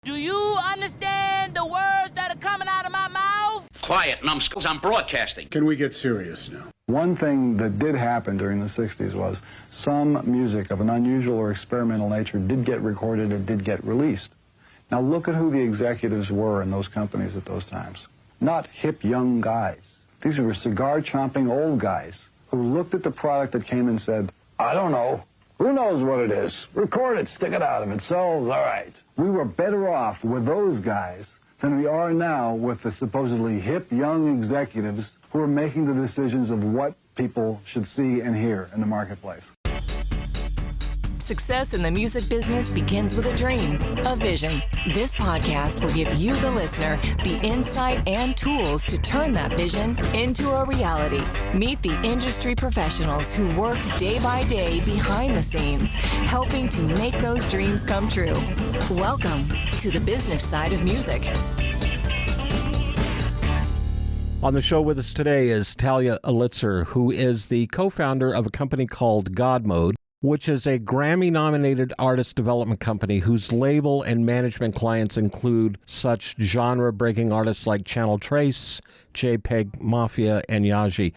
Do you understand the words that are coming out of my mouth? Quiet, numbskulls, I'm broadcasting. Can we get serious now? One thing that did happen during the 60s was some music of an unusual or experimental nature did get recorded and did get released. Now look at who the executives were in those companies at those times. Not hip young guys. These were cigar-chomping old guys who looked at the product that came and said, I don't know. Who knows what it is? Record it, stick it out. If it sells, all right. We were better off with those guys than we are now with the supposedly hip young executives who are making the decisions of what people should see and hear in the marketplace. Success in the music business begins with a dream, a vision. This podcast will give you, the listener, the insight and tools to turn that vision into a reality. Meet the industry professionals who work day by day behind the scenes, helping to make those dreams come true. Welcome to the business side of music. On the show with us today is Talya Elitzer, who is the co-founder of a company called Godmode, which is a Grammy-nominated artist development company whose label and management clients include such genre-breaking artists like Channel Trace, JPEG Mafia, and Yaeji.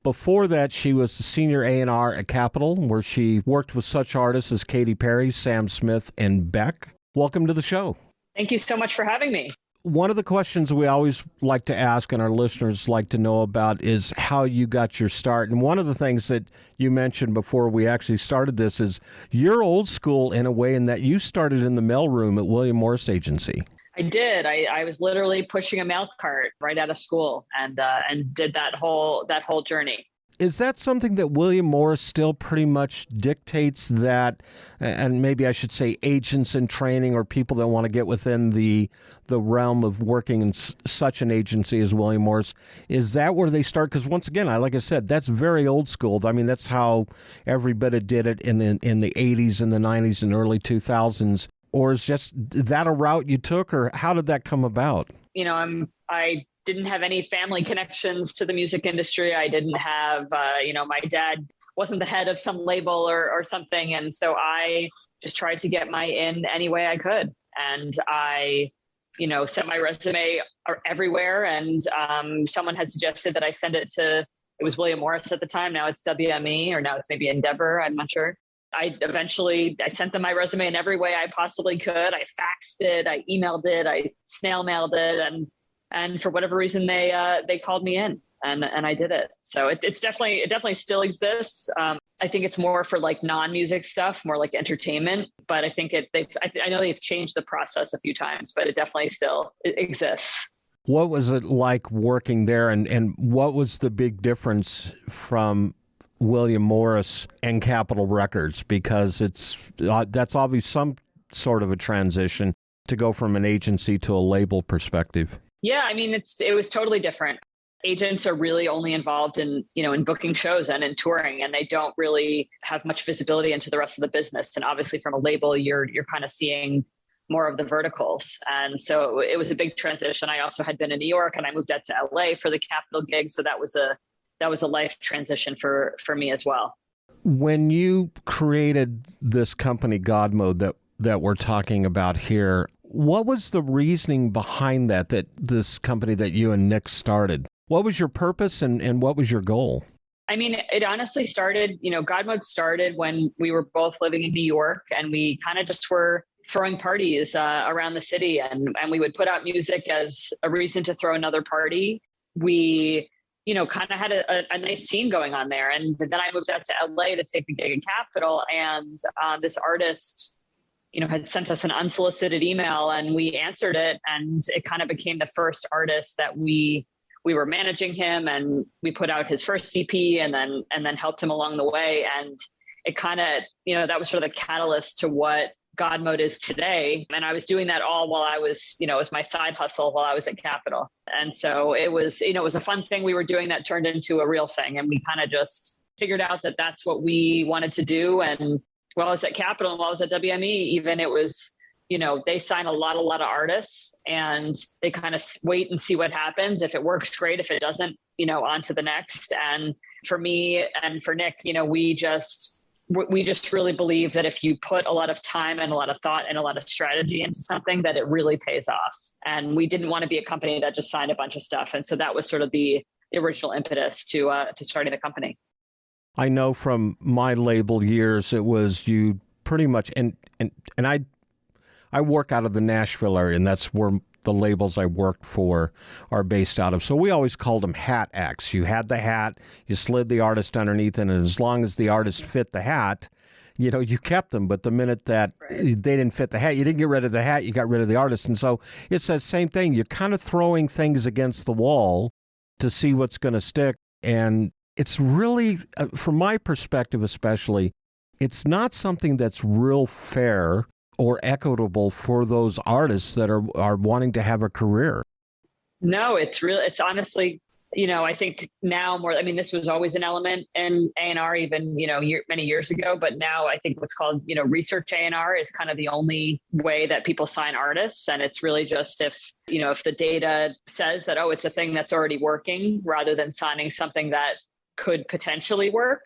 Before that, she was the senior A&R at Capitol, where she worked with such artists as Katy Perry, Sam Smith, and Beck. Welcome to the show. Thank you so much for having me. One of the questions we always like to ask and our listeners like to know about is how you got your start. And one of the things that you mentioned before we actually started this is you're old school in a way in that you started in the mailroom at William Morris Agency. I did. I was literally pushing a mail cart right out of school and did that whole journey. Is that something that William Morris still pretty much dictates that, and maybe I should say agents in training or people that want to get within the realm of working in such an agency as William Morris, is that where they start? Because once again, like I said, that's very old school. I mean, that's how everybody did it in the 80s and the 90s and early 2000s. Or is just that a route you took, or how did that come about? You know, I didn't have any family connections to the music industry. I didn't have, my dad wasn't the head of some label or something. And so I just tried to get my in any way I could. And I, sent my resume everywhere. And someone had suggested that I send it to, it was William Morris at the time. Now it's WME, or now it's maybe Endeavor. I'm not sure. I sent them my resume in every way I possibly could. I faxed it, I emailed it, I snail mailed it. And for whatever reason, they called me in, and I did it. So it definitely still exists. I think it's more for like non-music stuff, more like entertainment. But I think I know they've changed the process a few times, but it definitely still exists. What was it like working there, and what was the big difference from William Morris and Capitol Records? Because that's obviously some sort of a transition to go from an agency to a label perspective. Yeah, I mean, it was totally different. Agents are really only involved in booking shows and in touring, and they don't really have much visibility into the rest of the business. And obviously from a label, you're kind of seeing more of the verticals. And so it was a big transition. I also had been in New York, and I moved out to LA for the Capitol gig. So that was a life transition for me as well. When you created this company, Godmode, that we're talking about here, what was the reasoning behind that this company that you and Nick started? What was your purpose and what was your goal? I mean, it honestly started, Godmode started when we were both living in New York, and we kind of just were throwing parties around the city, and we would put out music as a reason to throw another party. We kind of had a nice scene going on there. And then I moved out to LA to take the gig in Capitol, and this artist had sent us an unsolicited email, and we answered it, and it kind of became the first artist that we were managing him, and we put out his first CP and then helped him along the way. And it kind of, that was sort of the catalyst to what Godmode is today. And I was doing that all while I was, it was my side hustle while I was at Capitol. And so it was, it was a fun thing we were doing that turned into a real thing. And we kind of just figured out that that's what we wanted to do. And while I was at Capitol and while I was at WME, even, it was, they sign a lot of artists, and they kind of wait and see what happens. If it works, great. If it doesn't, on to the next. And for me and for Nick, we just, we just really believe that if you put a lot of time and a lot of thought and a lot of strategy into something, that it really pays off. And we didn't want to be a company that just signed a bunch of stuff. And so that was sort of the original impetus to starting the company. I know from my label years, it was you pretty much, and I work out of the Nashville area, and that's where the labels I worked for are based out of. So we always called them hat acts. You had the hat, you slid the artist underneath, and as long as the artist fit the hat, you know, you kept them. But the minute that they didn't fit the hat, you didn't get rid of the hat, you got rid of the artist. And so it's that same thing. You're kind of throwing things against the wall to see what's going to stick. And it's really, from my perspective especially, it's not something that's real fair or equitable for those artists that are wanting to have a career. No, it's honestly, you know, I think now more, I mean, this was always an element in A&R even, you know, many years ago, but now I think what's called, you know, research A&R is kind of the only way that people sign artists. And it's really just if the data says that, oh, it's a thing that's already working, rather than signing something that could potentially work.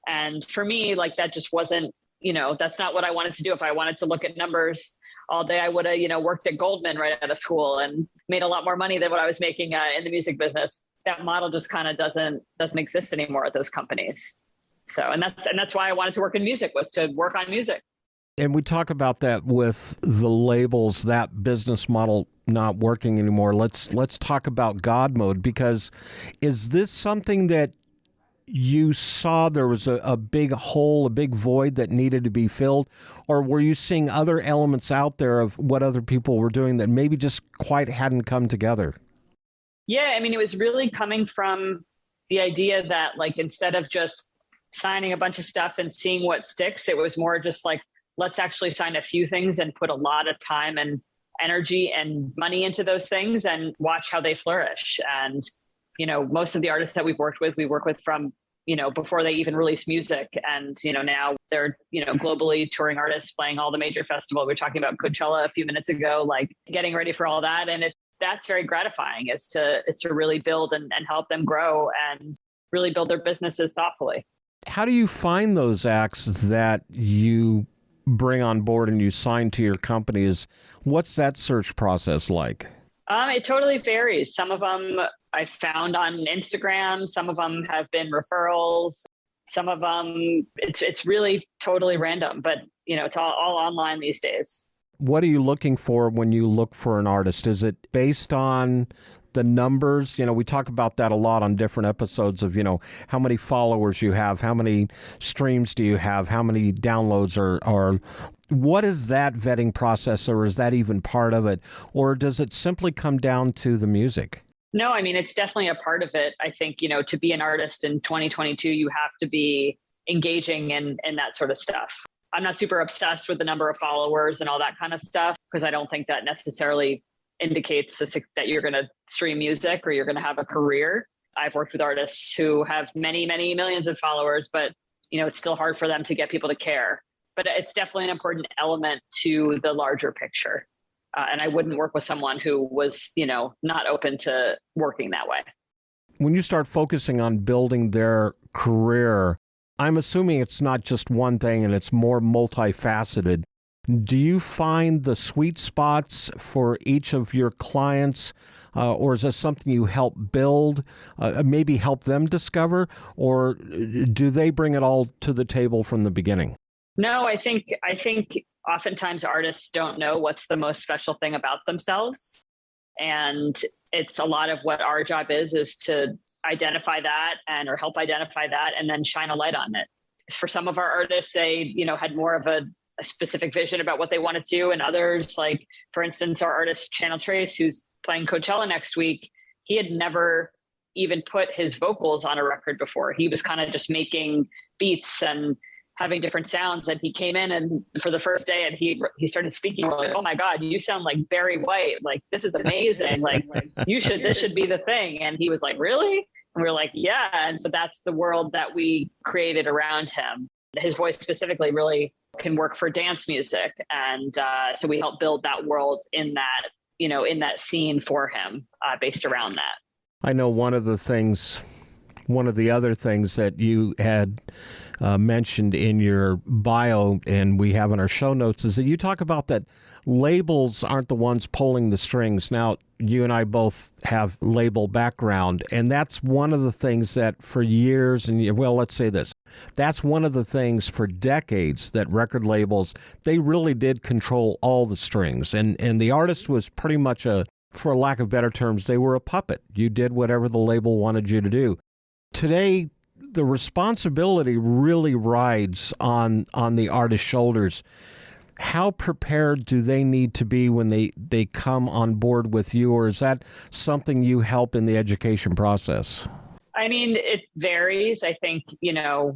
And for me, like, that just wasn't, you know, that's not what I wanted to do. If I wanted to look at numbers all day, I would have, you know, worked at Goldman right out of school and made a lot more money than what I was making in the music business. That model just kind of doesn't exist anymore at those companies. So, and that's why I wanted to work in music, was to work on music. And we talk about that with the labels, that business model not working anymore. Let's talk about Godmode, because is this something that you saw there was a big hole, a big void that needed to be filled? Or were you seeing other elements out there of what other people were doing that maybe just quite hadn't come together? Yeah, I mean, it was really coming from the idea that, like, instead of just signing a bunch of stuff and seeing what sticks, it was more just like, let's actually sign a few things and put a lot of time and energy and money into those things and watch how they flourish. And, you know, most of the artists that we work with from, you know, before they even release music. And, you know, now they're, you know, globally touring artists playing all the major festivals. We were talking about Coachella a few minutes ago, like getting ready for all that. And that's very gratifying. It's to really build and help them grow and really build their businesses thoughtfully. How do you find those acts that you bring on board and you sign to your companies? What's that search process like? It totally varies. Some of them I found on Instagram. Some of them have been referrals. Some of them, it's really totally random, but, you know, it's all online these days. What are you looking for when you look for an artist? Is it based on the numbers? You know, we talk about that a lot on different episodes of, you know, how many followers you have, how many streams do you have, how many downloads are what is that vetting process, or is that even part of it? Or does it simply come down to the music? No, I mean, it's definitely a part of it. I think, you know, to be an artist in 2022, you have to be engaging in that sort of stuff. I'm not super obsessed with the number of followers and all that kind of stuff, because I don't think that necessarily indicates that you're going to stream music or you're going to have a career. I've worked with artists who have many, many millions of followers, but, you know, it's still hard for them to get people to care. But it's definitely an important element to the larger picture. And I wouldn't work with someone who was, you know, not open to working that way. When you start focusing on building their career, I'm assuming it's not just one thing and it's more multifaceted. Do you find the sweet spots for each of your clients, or is this something you help build, maybe help them discover, or do they bring it all to the table from the beginning? No, I think oftentimes artists don't know what's the most special thing about themselves. And it's a lot of what our job is to identify that or help identify that and then shine a light on it. For some of our artists, they, you know, had more of a specific vision about what they wanted to do. And others, like, for instance, our artist Channel Trace, who's playing Coachella next week, he had never even put his vocals on a record before. He was kind of just making beats and having different sounds. And he came in and for the first day and he started speaking. We're like, oh my God, you sound like Barry White. Like, this is amazing. Like this should be the thing. And he was like, really? And we were like, yeah. And so that's the world that we created around him. His voice specifically really can work for dance music. And so we helped build that world in that, you know, in that scene for him based around that. I know one of the other things that you had mentioned in your bio and we have in our show notes is that you talk about that labels aren't the ones pulling the strings. Now, you and I both have label background, and that's one of the things that for years, and well, let's say this, that's one of the things for decades that record labels, they really did control all the strings. And the artist was pretty much for lack of better terms, they were a puppet. You did whatever the label wanted you to do. Today, the responsibility really rides on the artist's shoulders. How prepared do they need to be when they come on board with you, or is that something you help in the education process? I mean, it varies. I think,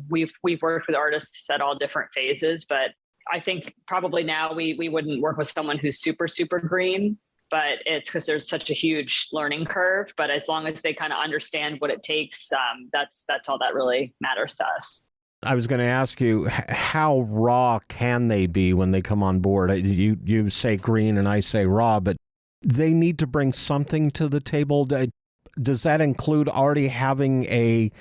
we've worked with artists at all different phases, but I think probably now we wouldn't work with someone who's super, super green, but it's because there's such a huge learning curve. But as long as they kind of understand what it takes, that's all that really matters to us. I was going to ask you, how raw can they be when they come on board? You say green and I say raw, but they need to bring something to the table. Does that include already having a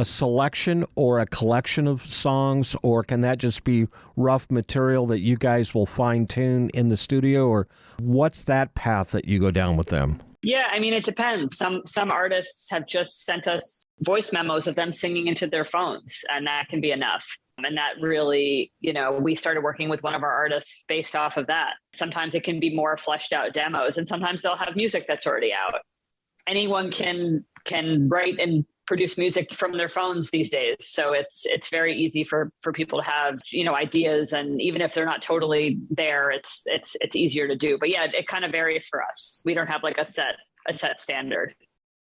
selection or a collection of songs, or can that just be rough material that you guys will fine-tune in the studio, or what's that path that you go down with them? Yeah, I mean, it depends. Some artists have just sent us voice memos of them singing into their phones, and that can be enough. And that really, we started working with one of our artists based off of that. Sometimes it can be more fleshed out demos, and sometimes they'll have music that's already out. Anyone can write and produce music from their phones these days. So it's very easy for people to have, ideas. And even if they're not totally there, it's easier to do. But yeah, it kind of varies for us. We don't have like a set standard.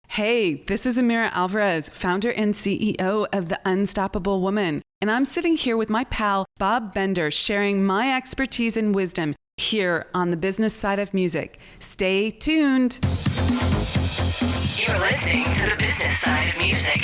Hey, this is Amira Alvarez, founder and CEO of The Unstoppable Woman. And I'm sitting here with my pal, Bob Bender, sharing my expertise and wisdom here on the business side of music. Stay tuned. You're listening to the business side of music.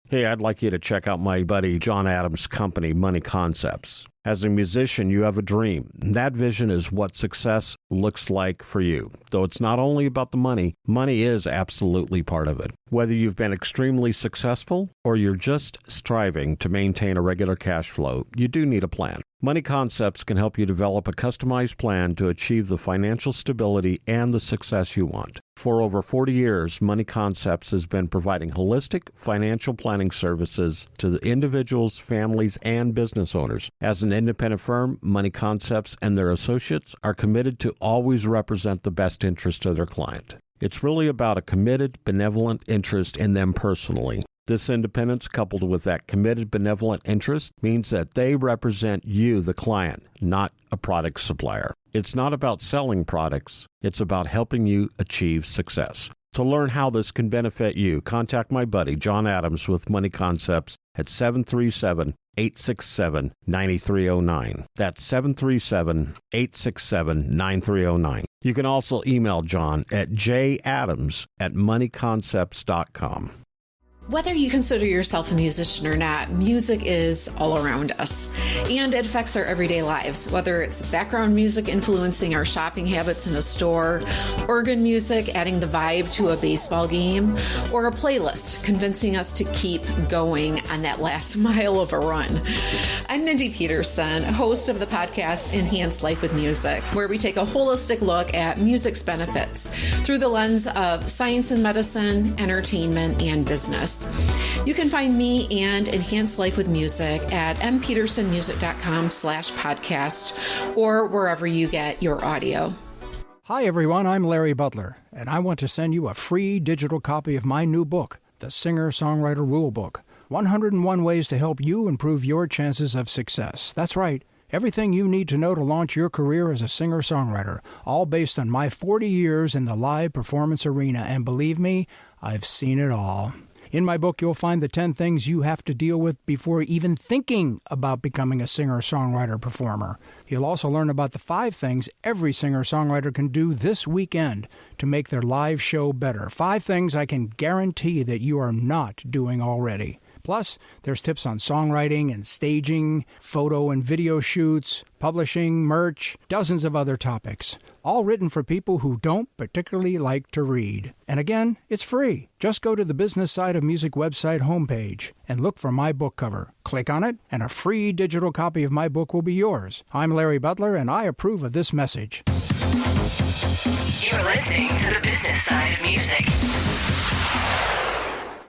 Hey, I'd like you to check out my buddy John Adams' company, Money Concepts. As a musician, you have a dream. That vision is what success looks like for you. Though it's not only about the money, money is absolutely part of it. Whether you've been extremely successful or you're just striving to maintain a regular cash flow, you do need a plan. Money Concepts can help you develop a customized plan to achieve the financial stability and the success you want. For over 40 years, Money Concepts has been providing holistic financial planning services to the individuals, families, and business owners. As an independent firm, Money Concepts and their associates are committed to always represent the best interest of their client. It's really about a committed, benevolent interest in them personally. This independence, coupled with that committed, benevolent interest, means that they represent you, the client, not a product supplier. It's not about selling products. It's about helping you achieve success. To learn how this can benefit you, contact my buddy, John Adams, with Money Concepts at 737-867-9309. That's 737-867-9309. You can also email John at jadams@moneyconcepts.com. Whether you consider yourself a musician or not, music is all around us, and it affects our everyday lives. Whether it's background music influencing our shopping habits in a store, organ music adding the vibe to a baseball game, or a playlist convincing us to keep going on that last mile of a run. I'm Mindy Peterson, host of the podcast Enhance Life with Music, where we take a holistic look at music's benefits through the lens of science and medicine, entertainment, and business. You can find me and Enhance Life with Music at mpetersonmusic.com/podcast or wherever you get your audio. Hi, everyone. I'm Larry Butler, and I want to send you a free digital copy of my new book, The Singer-Songwriter Rulebook, 101 Ways to Help You Improve Your Chances of Success. That's right. Everything you need to know to launch your career as a singer-songwriter, all based on my 40 years in the live performance arena. And believe me, I've seen it all. In my book, you'll find the 10 things you have to deal with before even thinking about becoming a singer-songwriter performer. You'll also learn about the 5 things every singer-songwriter can do this weekend to make their live show better. 5 things I can guarantee that you are not doing already. Plus, there's tips on songwriting and staging, photo and video shoots, publishing, merch, dozens of other topics, all written for people who don't particularly like to read. And again, it's free. Just go to the Business Side of Music website homepage and look for my book cover. Click on it, and a free digital copy of my book will be yours. I'm Larry Butler, and I approve of this message. You're listening to the Business Side of Music.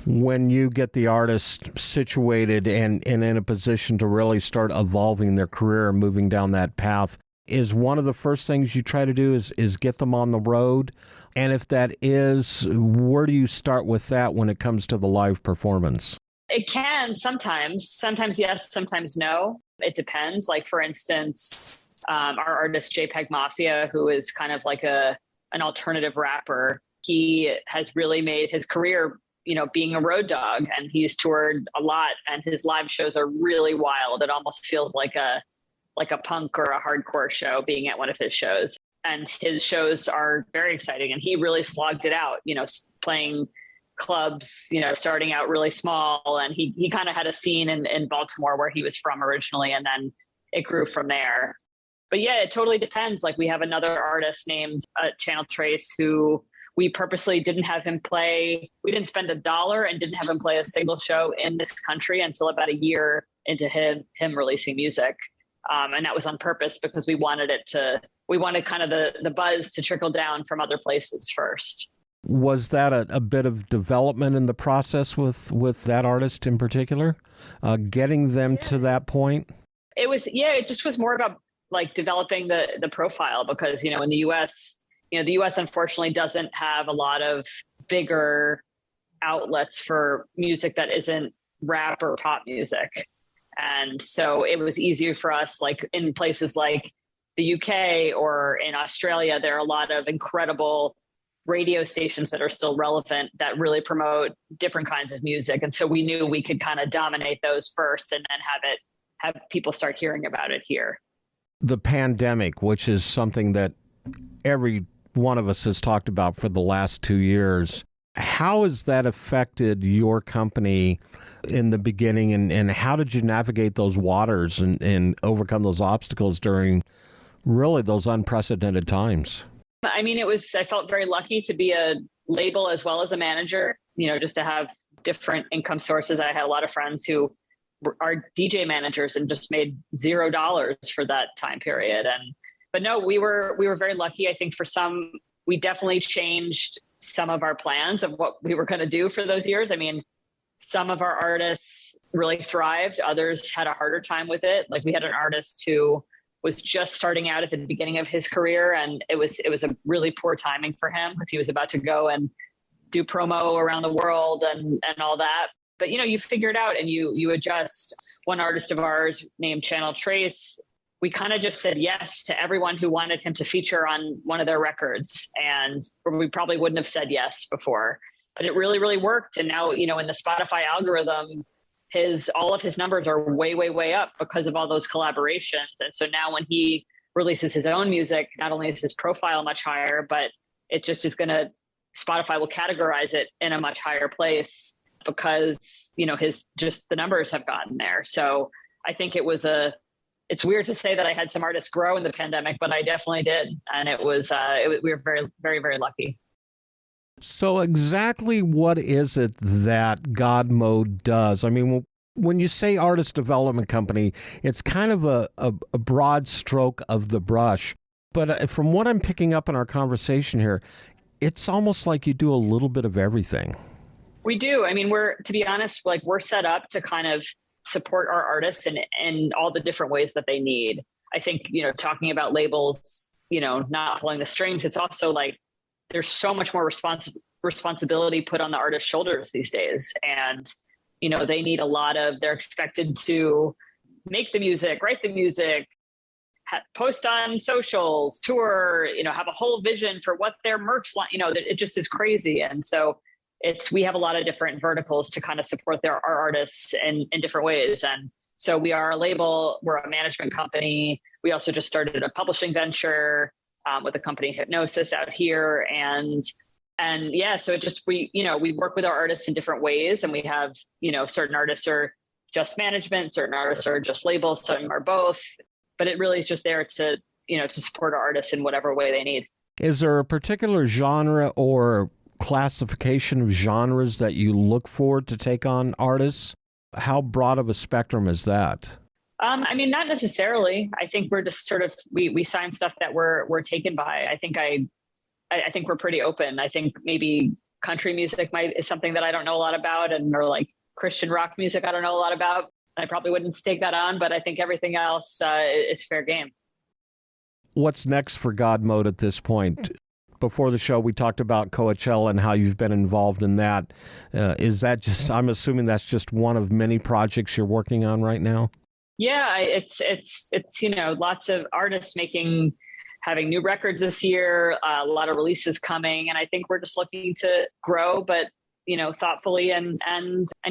When you get the artist situated and in a position to really start evolving their career and moving down that path, is one of the first things you try to do is get them on the road? And if that is, where do you start with that when it comes to the live performance? It can sometimes. Sometimes yes, sometimes no. It depends. Like, for instance, our artist Jpeg Mafia, who is kind of like an alternative rapper, he has really made his career being a road dog, and he's toured a lot, and his live shows are really wild. It almost feels like a punk or a hardcore show being at one of his shows. And his shows are very exciting, and he really slogged it out, playing clubs, starting out really small. And he kind of had a scene in Baltimore where he was from originally, and then it grew from there. But yeah, it totally depends. Like, we have another artist named Channel Trace, who we purposely didn't have him play. We didn't spend $1 and didn't have him play a single show in this country until about a year into him releasing music. And that was on purpose, because we wanted kind of the buzz to trickle down from other places first. Was that a bit of development in the process with that artist in particular, getting them to that point? It just was more about like developing the profile, because, in the US, the US unfortunately doesn't have a lot of bigger outlets for music that isn't rap or pop music. And so it was easier for us, like in places like the UK or in Australia, there are a lot of incredible radio stations that are still relevant that really promote different kinds of music. And so we knew we could kind of dominate those first and then have people start hearing about it here. The pandemic, which is something that every one of us has talked about for the last 2 years, how has that affected your company in the beginning, and how did you navigate those waters and overcome those obstacles during really those unprecedented times? I mean, I felt very lucky to be a label as well as a manager, just to have different income sources. I had a lot of friends who are DJ managers and just made $0 for that time period. But no, we were very lucky. I think for some, we definitely changed some of our plans of what we were going to do for those years. I mean, some of our artists really thrived. Others had a harder time with it. Like, we had an artist who was just starting out at the beginning of his career, and it was a really poor timing for him, because he was about to go and do promo around the world and all that. But, you figure it out and you adjust. One artist of ours named Channel Trace, we kind of just said yes to everyone who wanted him to feature on one of their records. And we probably wouldn't have said yes before, but it really, really worked. And now, in the Spotify algorithm, all of his numbers are way, way, way up because of all those collaborations. And so now when he releases his own music, not only is his profile much higher, but it just is Spotify will categorize it in a much higher place because, the numbers have gotten there. So I think it's weird to say that I had some artists grow in the pandemic, but I definitely did. And we were very, very, very lucky. So exactly what is it that Godmode does? I mean, when you say artist development company, it's kind of a broad stroke of the brush. But from what I'm picking up in our conversation here, it's almost like you do a little bit of everything. We do. I mean, to be honest, we're set up to kind of support our artists in all the different ways that they need. I think, talking about labels, not pulling the strings, it's also like there's so much more responsibility put on the artist's shoulders these days. And, they need they're expected to make the music, write the music, post on socials, tour, have a whole vision for what their merch line, it just is crazy. And so we have a lot of different verticals to kind of support our artists in different ways. And so we are a label, we're a management company. We also just started a publishing venture with a company Hypnosis out here. And And yeah, so we work with our artists in different ways, and we have, certain artists are just management, certain artists are just labels, some are both, but it really is just there to support our artists in whatever way they need. Is there a particular genre or classification of genres that you look for to take on artists? How broad of a spectrum is that? Not necessarily. I think we're just sort of, we sign stuff that we're taken by. I think we're pretty open. I think maybe country music is something that I don't know a lot about, or like Christian rock music I don't know a lot about. I probably wouldn't take that on, but I think everything else is fair game. What's next for Godmode at this point? Before the show, we talked about Coachella and how you've been involved in that. Is that just, I'm assuming that's just one of many projects you're working on right now? Yeah, it's lots of artists having new records this year, a lot of releases coming. And I think we're just looking to grow, but, thoughtfully and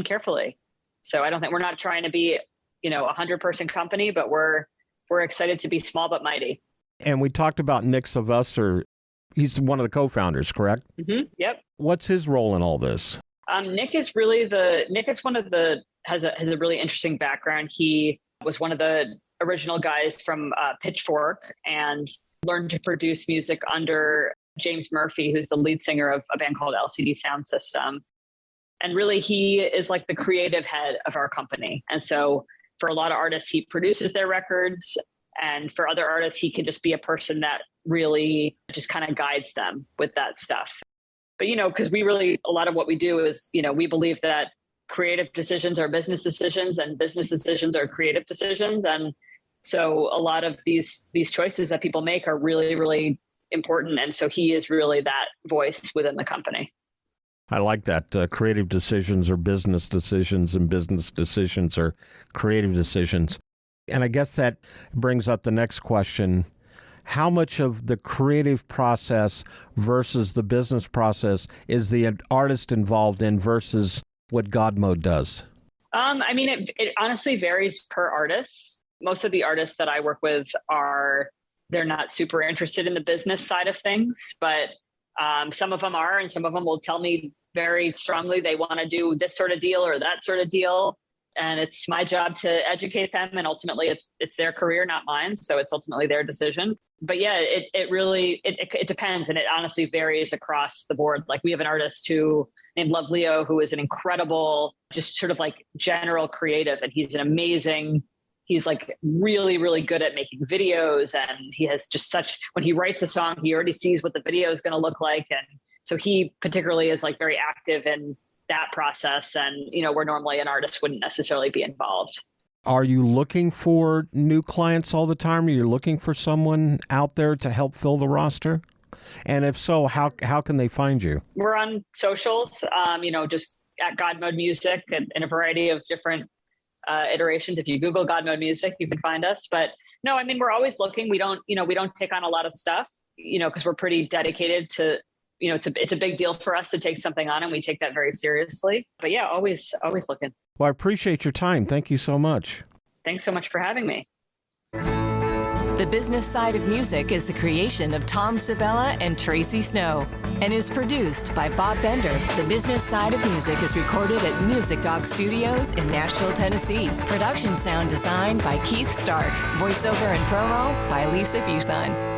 carefully. So I don't think we're not trying to be, 100-person company, but we're excited to be small but mighty. And we talked about Nick Sylvester. He's one of the co-founders, correct? Mm-hmm. Yep. What's his role in all this? Nick is has a really interesting background. He was one of the original guys from Pitchfork and learned to produce music under James Murphy, who's the lead singer of a band called LCD Sound System. And really, he is like the creative head of our company. And so for a lot of artists, he produces their records. And for other artists, he can just be a person that really just kind of guides them with that stuff. But, because a lot of what we do is, we believe that creative decisions are business decisions and business decisions are creative decisions. And so a lot of these choices that people make are really, really important. And so he is really that voice within the company. I like that. Creative decisions are business decisions and business decisions are creative decisions. And I guess that brings up the next question. How much of the creative process versus the business process is the artist involved in versus what Godmode does? It honestly varies per artist. Most of the artists that I work with they're not super interested in the business side of things, but some of them are, and some of them will tell me very strongly they want to do this sort of deal or that sort of deal. And it's my job to educate them. And ultimately it's their career, not mine. So it's ultimately their decision. But yeah, it really depends. And it honestly varies across the board. Like we have an artist named Love Leo, who is an incredible, just sort of like general creative. And he's like really, really good at making videos. And he has just when he writes a song, he already sees what the video is going to look like. And so he particularly is like very active in that process. And, where normally an artist wouldn't necessarily be involved. Are you looking for new clients all the time? Are you looking for someone out there to help fill the roster? And if so, how can they find you? We're on socials, just at Godmode Music in a variety of different iterations. If you Google Godmode Music, you can find us. But no, we're always looking. We don't take on a lot of stuff, because we're pretty dedicated to, it's a big deal for us to take something on, and we take that very seriously. But yeah, always looking. Well, I appreciate your time. Thank you so much. Thanks so much for having me. The Business Side of Music is the creation of Tom Sabella and Tracy Snow and is produced by Bob Bender. The Business Side of Music is recorded at Music Dog Studios in Nashville, Tennessee. Production sound designed by Keith Stark. Voiceover and promo by Lisa Fuson.